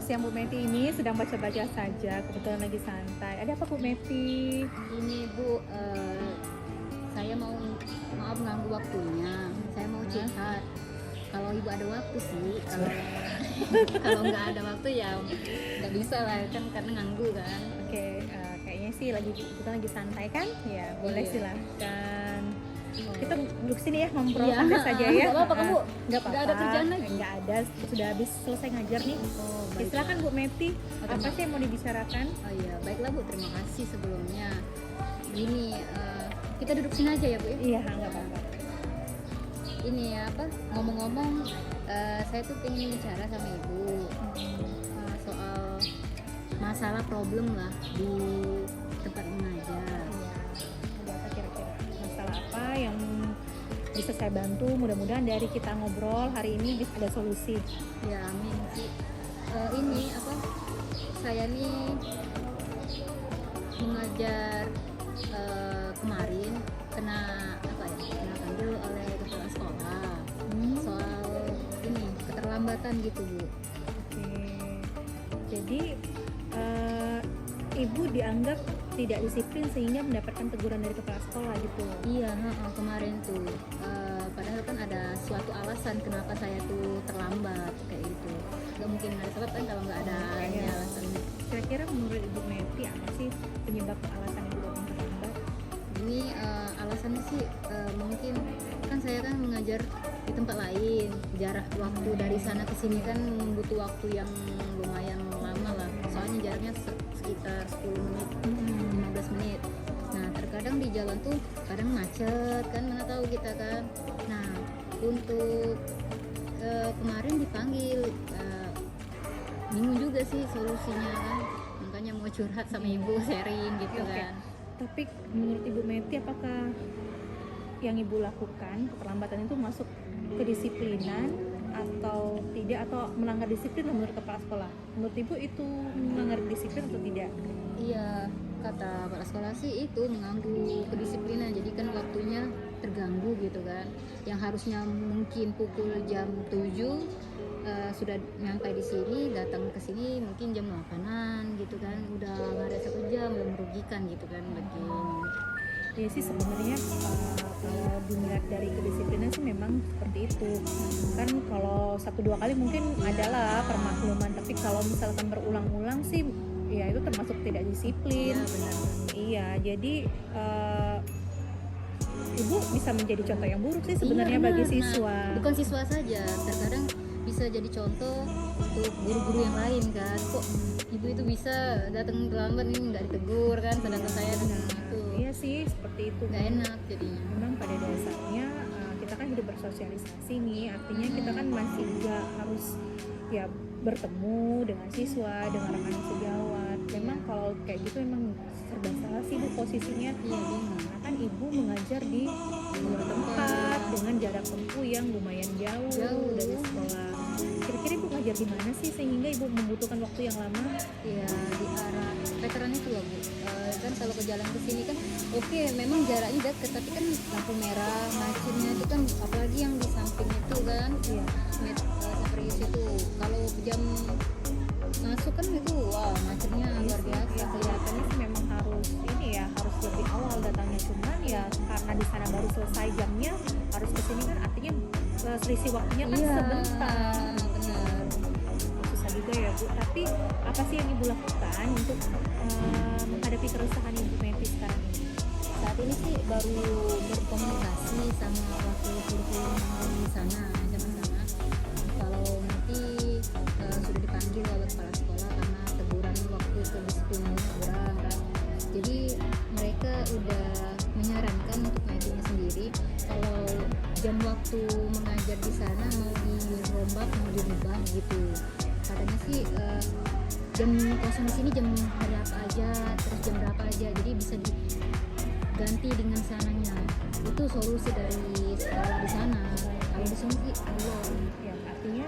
siang Bu Meti ini sedang baca-baca saja, kebetulan lagi santai. Ada apa Bu Meti? Ini Bu, saya maaf ganggu waktunya. Saya mau curhat. Kalau Ibu ada waktu sih, kalau nggak ada waktu ya nggak bisa lah kan karena ganggu kan. Oke, kayaknya sih kita lagi santai kan? Ya, boleh Iya. silahkan. Kita duduk sini ya, ngobrol Iya, santai saja ya. nggak apa-apa kan, Bu? Nggak apa-apa. Nggak ada kerjaan lagi? Nggak ada, sudah habis selesai ngajar nih. Oh, Ya, silakan Bu Meti. Apa sih yang mau dibicarakan? Oh iya, baiklah Bu, terima kasih sebelumnya. Gini, kita duduk sini aja ya Bu ya. Iya, nggak apa-apa. Ini apa? Ngomong-ngomong, saya tuh pengen bicara sama Ibu soal masalah problem lah di tempat mengajar. Ada apa kira-kira? Masalah apa yang bisa saya bantu? Mudah-mudahan dari kita ngobrol hari ini bisa ada solusi. Ya amin sih. Ini apa? Saya nih mengajar kemarin kena panggil oleh kepala sekolah soal ini keterlambatan gitu Bu. Oke. Jadi ibu dianggap tidak disiplin sehingga mendapatkan teguran dari kepala sekolah gitu. Iya, kemarin tuh. Padahal kan ada suatu alasan kenapa saya tuh terlambat kayak gitu. Gak mungkin ada sebab kan kalau nggak ada alasan. Kira-kira menurut Ibu Meti apa sih penyebab alasan ibu terlambat? Ini alasannya sih mungkin kan saya kan mengajar di tempat lain, jarak waktu dari sana ke sini kan butuh waktu yang lumayan lama lah. Soalnya jaraknya sekitar 10 menit, 15 menit. Nah, terkadang di jalan tuh kadang macet kan, mana tahu kita kan. Nah, untuk kemarin dipanggil bingung juga sih solusinya kan. Makanya mau curhat sama Ibu, sharing gitu kan. Tapi menurut Ibu Meti apakah yang Ibu lakukan keterlambatan itu masuk kedisiplinan atau tidak, atau melanggar disiplin menurut kepala sekolah? Menurut Ibu itu melanggar disiplin atau tidak? Iya, kata kepala sekolah sih itu mengganggu kedisiplinan, jadi kan waktunya terganggu gitu kan. Yang harusnya mungkin pukul jam 7 sudah nyampe di sini, datang ke sini mungkin jam 8-an gitu kan. Udah ngaret 1 jam, udah merugikan gitu kan begini. Ya sih sebenarnya kalau dilihat dari kedisiplinan sih memang seperti itu. Kan kalau 1-2 kali mungkin adalah permakluman, tapi kalau misalkan berulang-ulang sih ya itu termasuk tidak disiplin. Ya, benar. Iya, jadi Ibu bisa menjadi contoh yang buruk sih sebenarnya bagi siswa. Nah, bukan siswa saja, terkadang bisa jadi contoh untuk guru-guru yang lain kan. Kok Ibu itu bisa datang terlambat ini nggak ditegur kan, sedangkan saya itu. Iya sih seperti itu. Nggak enak jadinya. Memang pada dasarnya kita kan hidup bersosialisasi nih, artinya kita kan masih juga harus ya bertemu dengan siswa, dengan rekan sejawat. Memang kalau kayak gitu memang serba salah sih Bu posisinya. Iya, bingung. Karena kan Ibu mengajar di luar tempat dengan jarak tempuh yang lumayan jauh dari sekolah. Kira-kira Ibu ngajar di mana sih sehingga Ibu membutuhkan waktu yang lama? Ya di arah veteran itu loh Bu. Kan kalau ke jalan ke sini kan oke, memang jaraknya dekat, tapi kan lampu merah, macetnya itu kan, apalagi yang di samping itu kan. Iya. Seperti itu. Kalau jam masuk kan itu macetnya luar biasa. Kelihatannya sih memang harus harus lebih awal datangnya, cuman ya karena di sana baru selesai jamnya, harus kesini kan artinya selisih waktunya kan sebentar. Benar. Susah juga ya Bu. Tapi apa sih yang Ibu lakukan untuk menghadapi keresahan Ibu Meti sekarang ini? Saat ini sih baru berkomunikasi sama wakil kurikulum di sana, sama-sama. Kalau nanti sudah dipanggil oleh kepala sekolah karena teguran waktu kedisiplinannya kurang kan. Jadi mereka udah menyarankan untuk Metinya sendiri kalau jam waktu mengajar di sana mau dirombak, mau dirubah gitu. Katanya sih jam kosong di sini jam berapa aja, terus jam berapa aja, jadi bisa diganti dengan sananya. Itu solusi dari sekolah di sana. Kalau di sini sih belum. Ya artinya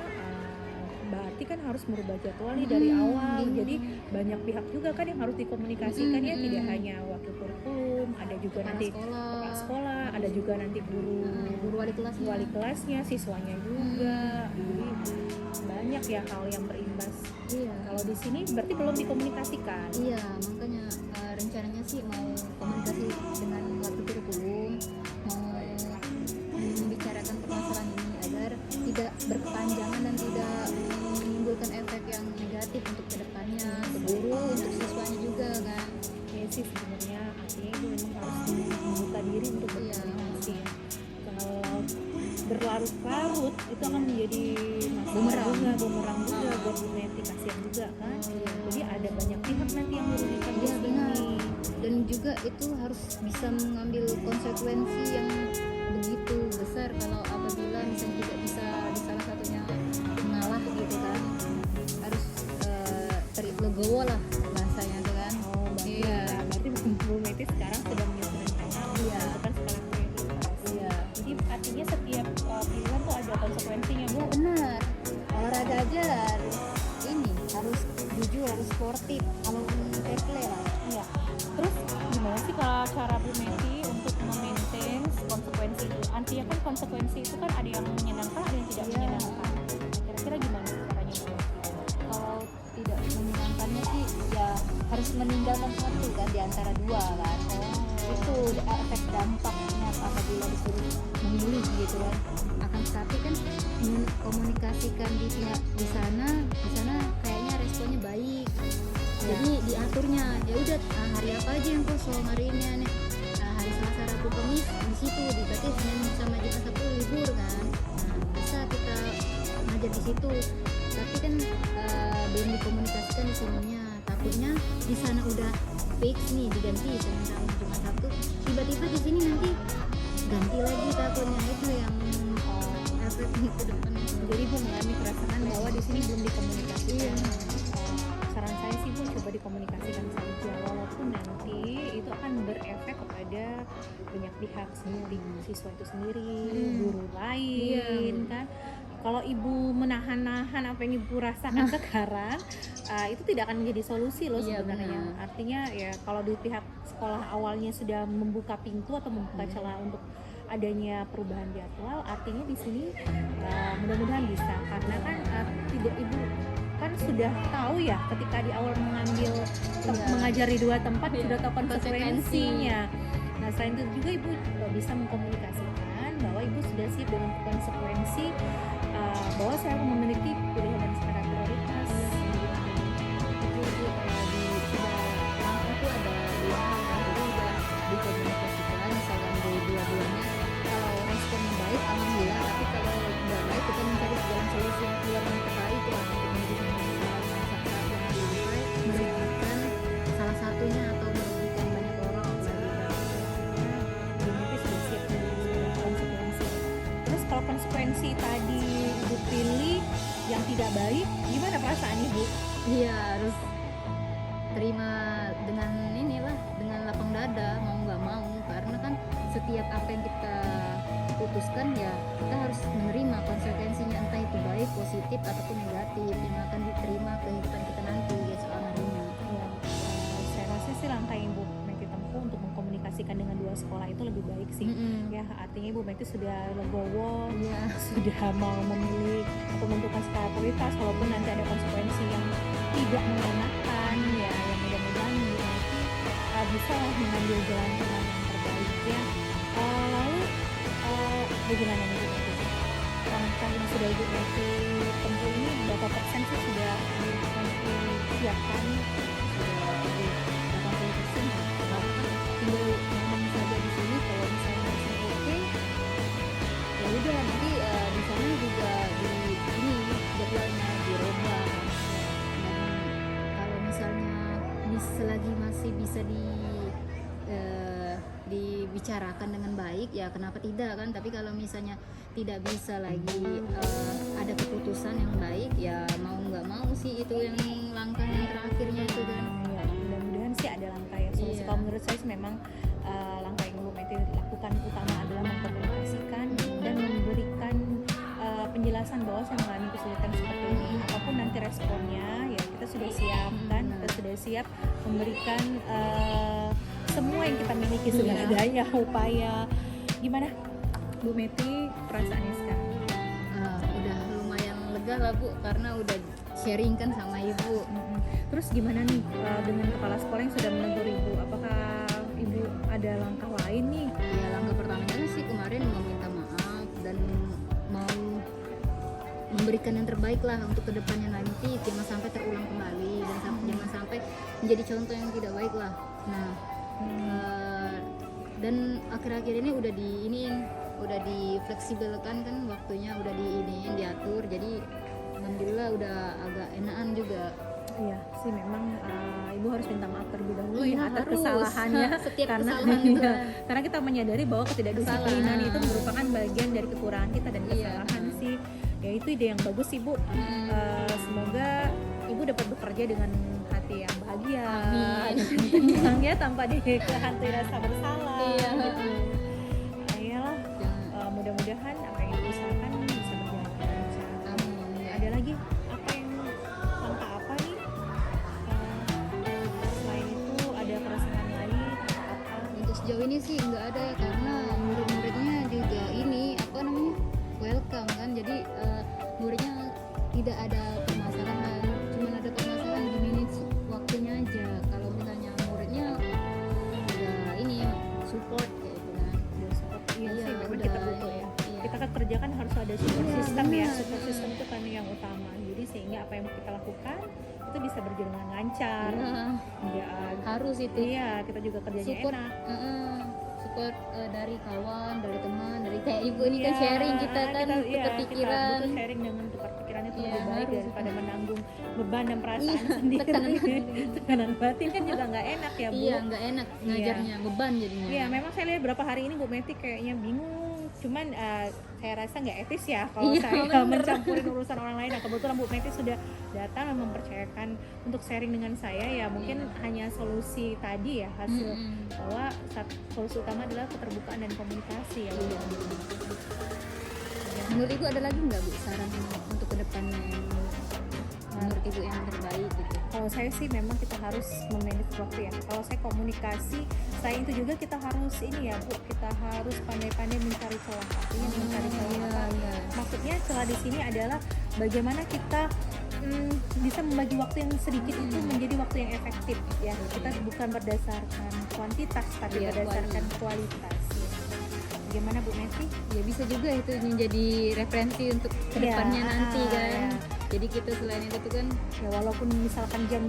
berarti kan harus merubah jadwal nih dari awal. Jadi banyak pihak juga kan yang harus dikomunikasikan ya, tidak hanya wakil kurikulum, ada juga kepala nanti sekolah. kepala sekolah, ada juga nanti Guru wali kelasnya, siswanya juga. Jadi banyak ya hal yang berimbas. Iya. Kalau di sini berarti belum dikomunikasikan. Iya, makanya rencananya sih mau komunikasi dengan wakil kurikulum, mau membicarakan permasalahan ini agar tidak berkepanjangan dan tidak menimbulkan efek yang negatif untuk kedepannya, ke guru, untuk siswanya juga kan. Ya sih sebenarnya artinya itu memang harus membuka diri untuk Iya. berkomunikasi. Kalau berlarut-larut itu akan menjadi Bumerang. bumerang juga buat Bu Meti, kasihan juga kan. Iya. Jadi ada banyak pihak nanti yang merugikan di Iya, sini. benar. Dan juga itu harus bisa mengambil konsekuensi yang begitu besar kalau apabila misalnya tidak bisa di salah satunya mengalah gitu kan, harus legowo lah bahasanya tuh kan. Oh, berarti Iya. berarti Bu Meti sekarang sedang menyusun rencana Iya. menentukan skala prioritas. Iya. Jadi artinya setiap pilihan tuh ada konsekuensinya, Bu. Iya benar, olahraga aja harus jujur, harus sportif, kalau fair play lah. Iya. Terus gimana sih kalau cara Bu Meti untuk memaintain konsekuensi itu? Artinya kan konsekuensi itu kan ada yang menyenangkan, ada yang tidak Iya. menyenangkan. Kira-kira gimana caranya Bu Meti? Kalau tidak menyenangkannya sih ya harus meninggalkan satu kan di antara dua kan. Itu efek dampaknya apabila disuruh memilih gitu kan. Akan tetapi kan komunikasikan di pihak di sana kayaknya responnya baik. Jadi diaturnya ya udah hari apa aja yang kosong hari ini nih. Hari Selasa, Rabu, Kamis di situ, berarti Senin sama Jumat, Sabtu libur kan. Nah, bisa kita ngajar di situ. Tapi kan belum dikomunikasikan di sininya. Takutnya di sana udah fix nih diganti Senin sama Jumat, Sabtu. Tiba-tiba di sini nanti ganti lagi, takutnya itu yang efek ke depan. Jadi Bu mengalami perasaan bahwa di sini belum dikomunikasikan. Iya. Saran saya sih Bu, coba dikomunikasikan saja, walaupun nanti itu akan berefek kepada banyak pihak seperti siswa itu sendiri, guru lain kan. Kalau ibu menahan-nahan apa yang ibu rasakan sekarang, itu tidak akan menjadi solusi loh Iya, sebenarnya. benar. Artinya ya kalau di pihak sekolah awalnya sudah membuka pintu atau membuka celah untuk adanya perubahan jadwal, artinya di sini mudah-mudahan bisa, karena kan tidak ibu kan sudah tahu ya ketika di awal mengambil mengajar di dua tempat sudah tahu konsekuensinya. Nah selain itu juga ibu bisa mengkomunikasikan bahwa ibu sudah siap dengan konsekuensi bahwa saya memiliki pilihan dan skala prioritas. Itu di langkah itu ada dua hal kan, jadi udah dikomunikasikan misalkan dari dua-duanya. Kalau responnya baik alhamdulillah, tapi kalau nggak baik kita mencari jalan solusi yang keluar yang terbaik ya untuk menyelesaikan masalah yang sampai merugikan salah satunya atau merugikan banyak orang Nanti sudah siap dengan konsekuensi. Terus kalau konsekuensi tadi ibu pilih yang tidak baik, gimana perasaan ibu? Iya, harus terima dengan inilah, dengan lapang dada, mau nggak mau, karena kan setiap apa yang kita putuskan ya kita harus menerima konsekuensinya, entah itu baik, positif ataupun negatif yang akan diterima kehidupan kita nanti esok harinya. Ya, saya rasa sih langkah yang ibu Meti tempuh untuk mengkomunikasikan dengan dua sekolah itu lebih baik sih. Ya artinya ibu Meti sudah legowo, Iya. sudah mau memilih atau menentukan skala prioritas, walaupun nanti ada konsekuensi yang tidak mengenakan ya, yang mudah-mudahan ibu Meti bisa mengambil jalan tengah yang terbaik ya. Lalu bagaimana nih ibu Meti? Langkah yang sudah ibu Meti tempuh ini berapa persen sih sudah ibu Meti siapkan? Sudah 80%. Tinggal ngomong saja di sini, kalau misalnya hasilnya oke, ya udah nanti di sana juga di ini jadwalnya dirubah. Dan kalau misalnya selagi masih bisa dibicarakan dengan baik ya kenapa tidak kan, tapi kalau misalnya tidak bisa lagi ada keputusan yang baik ya mau nggak mau sih itu yang langkah yang terakhirnya itu kan. Ya, mudah-mudahan sih ada langkah ya solusi. Iya. Kalau menurut saya sih memang langkah yang Bu Meti lakukan utama adalah mengkomunikasikan dan memberikan penjelasan bahwa saya mengalami kesulitan seperti ini, apapun nanti responnya ya kita sudah siap kan, kita sudah siap memberikan semua yang kita miliki, segala Iya. daya upaya. Gimana Bu Meti perasaannya sekarang? Udah lumayan lega lah Bu, karena udah sharing kan sama ibu. Terus gimana nih dengan kepala sekolah yang sudah menegur ibu? Apakah ibu ada langkah lain nih? Ya langkah pertamanya sih kemarin mau minta maaf dan mau memberikan yang terbaik lah untuk kedepannya nanti, jangan sampai terulang kembali dan jangan sampai menjadi contoh yang tidak baik lah. Nah dan akhir-akhir ini udah difleksibelkan kan waktunya, udah diatur, jadi alhamdulillah udah agak enakan juga. Iya sih, memang ibu harus minta maaf terlebih dahulu Iya, ya atas harus. kesalahannya. Setiap karena kesalahan itu iya, kan. karena kita menyadari bahwa ketidakdisiplinan Kesalahan. itu merupakan bagian dari kekurangan kita dan Iya. kesalahan sih. Ya itu ide yang bagus ibu. Semoga ibu dapat bekerja dengan hati yang bahagia, Amin. tenang ya, tanpa dihantui rasa bersalah. Iya. Gitu. Ayolah, Jangan- mudah-mudahan apa yang ibu usahakan bisa berjalan lancar. Amin. Ada lagi apa yang langkah apa nih? Selain itu ada keresahan lain apa? Untuk sejauh ini sih nggak ada ya, karena murid-muridnya juga ini apa namanya welcome kan, jadi muridnya tidak ada permasalahan, cuma ada permasalahan di minutes waktunya aja. Kalau misalnya muridnya udah ini support kayak gitu kan. Udah seperti iya Iya, sih, memang udah, kita butuh ya. iya. Kita kan kerja kan harus ada support Iya, system ya. benar, Support benar. system itu kan yang utama. Jadi sehingga apa yang kita lakukan itu bisa berjalan dengan lancar. Iya, Ya, harus itu iya, kita juga kerjanya support, enak. support dari kawan, dari teman, dari kayak ibu ini kan Iya, sharing kita kan iya, tukar kita pikiran. butuh sharing dengan tukar pikiran itu Iya, lebih baik harus. daripada menanggung beban dan perasaan Iya, sendiri. tekanan Tekanan batin kan juga nggak enak ya Bu. Iya, nggak enak ngajarnya, beban jadinya. Iya, memang saya lihat beberapa hari ini Bu Meti kayaknya bingung. Cuman saya rasa nggak etis ya kalau Iya, saya bener. mencampuri urusan orang lain. Nah, kebetulan Bu Meti sudah datang dan mempercayakan untuk sharing dengan saya ya. Mungkin hanya solusi tadi ya hasil bahwa solusi utama adalah keterbukaan dan komunikasi ya Bu. Menurut ibu ada lagi nggak Bu saran untuk kedepannya yang menurut ibu yang terbaik gitu? Kalau saya sih memang kita harus memanage waktu ya. Kalau saya komunikasi, saya itu juga kita harus ini ya Bu, kita harus pandai-pandai mencari celah. Artinya mencari celah apa? Iya. Maksudnya celah di sini adalah bagaimana kita bisa membagi waktu yang sedikit itu menjadi waktu yang efektif ya. Kita bukan berdasarkan kuantitas tapi Iya, berdasarkan kualitas. Ya. Bagaimana Bu Meti? Ya bisa juga itu menjadi referensi untuk kedepannya Iya, nanti kan. iya. Jadi kita selain itu tuh kan, Ya walaupun misalkan jam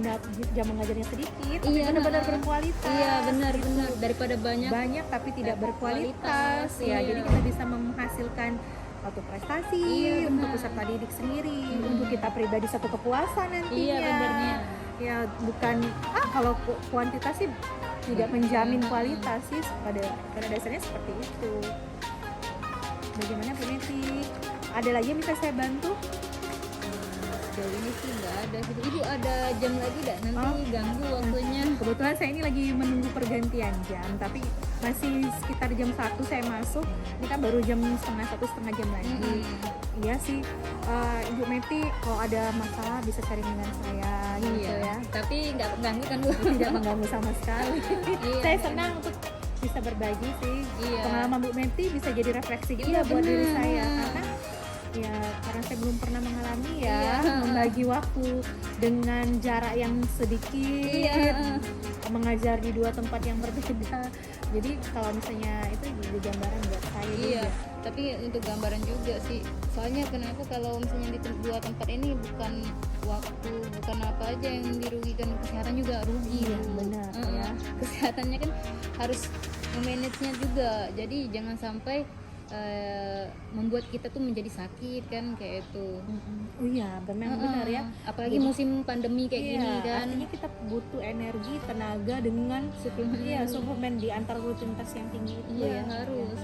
mengajarnya sedikit, tapi Iya, benar-benar berkualitas. iya benar-benar gitu. daripada banyak. Tapi tidak berkualitas Kualitas, ya. iya. Jadi kita bisa menghasilkan satu prestasi Iya, untuk benar. peserta didik sendiri, untuk kita pribadi satu kepuasan nantinya. Iya benernya. Ya bukan kalau kuantitas sih tidak menjamin kualitas sih, pada dasarnya seperti itu. Bagaimana Bu Neti? Ada lagi yang bisa saya bantu? Sejauh ini sih nggak ada gitu. Ibu ada jam lagi nggak? Nanti Oh. ganggu waktunya. Kebetulan saya ini lagi menunggu pergantian jam, tapi masih sekitar jam 1 saya masuk. Ini kan baru jam setengah jam lagi. Iya sih, Ibu Meti kalau ada masalah bisa sharing dengan saya gitu Iya. ya. Tapi nggak ganggu kan Bu? Tidak mengganggu sama sekali. Iya. Saya senang untuk bisa berbagi sih. Iya. Pengalaman Bu Meti bisa jadi refleksi juga Iya, buat diri benar. saya, karena saya belum pernah mengalami ya Iya. membagi waktu dengan jarak yang sedikit, Iya. mengajar di dua tempat yang berbeda. Jadi kalau misalnya itu jadi gambaran buat saya Iya, juga. tapi untuk gambaran juga sih. Soalnya kenapa kalau misalnya di dua tempat ini bukan waktu, bukan apa aja yang dirugikan, kesehatan juga rugi. Iya, Bu. benar, Heeh. ya. Kesehatannya kan harus memanage-nya juga. Jadi jangan sampai membuat kita tuh menjadi sakit kan kayak itu. Oh iya, benar ya. Apalagi Jadi- musim pandemi kayak Iya, gini kan. artinya kita butuh energi, tenaga dengan Suplemen. suplemen di antar rutinitas yang tinggi itu Iya, ya. harus.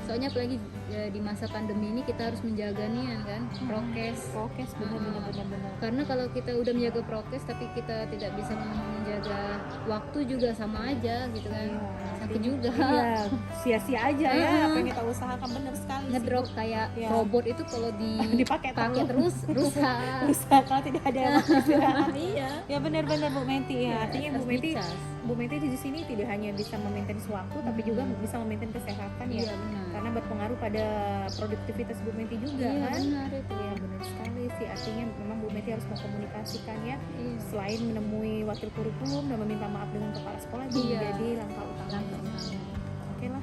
Soalnya apalagi di masa pandemi ini kita harus menjaga nih kan, prokes. Prokes benar. Karena kalau kita udah menjaga prokes tapi kita tidak bisa menjaga waktu juga sama aja gitu kan. Sakit juga. Iya, sia-sia aja ya Heeh. apa yang kita usahakan, benar sekali sih, Ngedrop Bu. kayak Iya. robot itu kalau Dipakai pakai terus rusak. Usaha kalau tidak ada waktu istirahat. Iya. Ya benar-benar Bu Meti ya. Artinya Bu harus Meti dicas. Bu Meti di sini tidak hanya bisa memaintain waktu tapi juga bisa memaintain kesehatan ya. Iya benar. Karena berpengaruh pada produktivitas Bu Meti juga Iya kan. benar itu. Iya benar sekali sih, artinya memang Bu Meti harus mengkomunikasikan ya, Iya. selain menemui wakil kurikulum dan meminta maaf dengan kepala sekolah juga Iya. menjadi langkah utama. Langkah utama. Oke lah.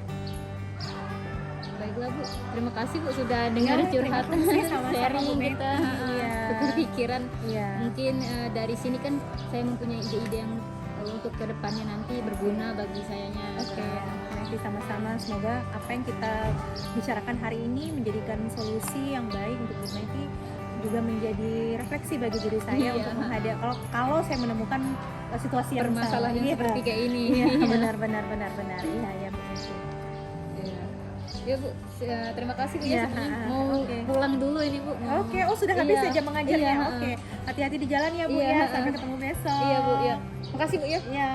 Baiklah Bu, terima kasih Bu sudah dengar Ya, curhatan terima kasih, sama-sama, Bu sharing Meti. kita, Iya. tukar pikiran. Iya. Mungkin dari sini kan saya mempunyai ide-ide yang untuk kedepannya nanti berguna bagi sayanya. Oke, nanti sama-sama semoga apa yang kita bicarakan hari ini menjadikan solusi yang baik untuk Bu Meti, juga menjadi refleksi bagi diri saya Iya. untuk menghadapi kalau saya menemukan situasi yang Permasalahan sama. yang Iya. seperti kayak ini. Iya, benar. Iya, ya Bu Meti. Iya. Ya Bu, terima kasih Bu Iya, ya. Sebenarnya mau oke. pulang dulu ini Bu. Oke, oh sudah habis Iya. saja mengajarnya. Iya, Oke, hati-hati di jalan ya Bu Iya, ya. Sampai ketemu besok. Iya Bu, ya. Makasih Bu ya. Iya.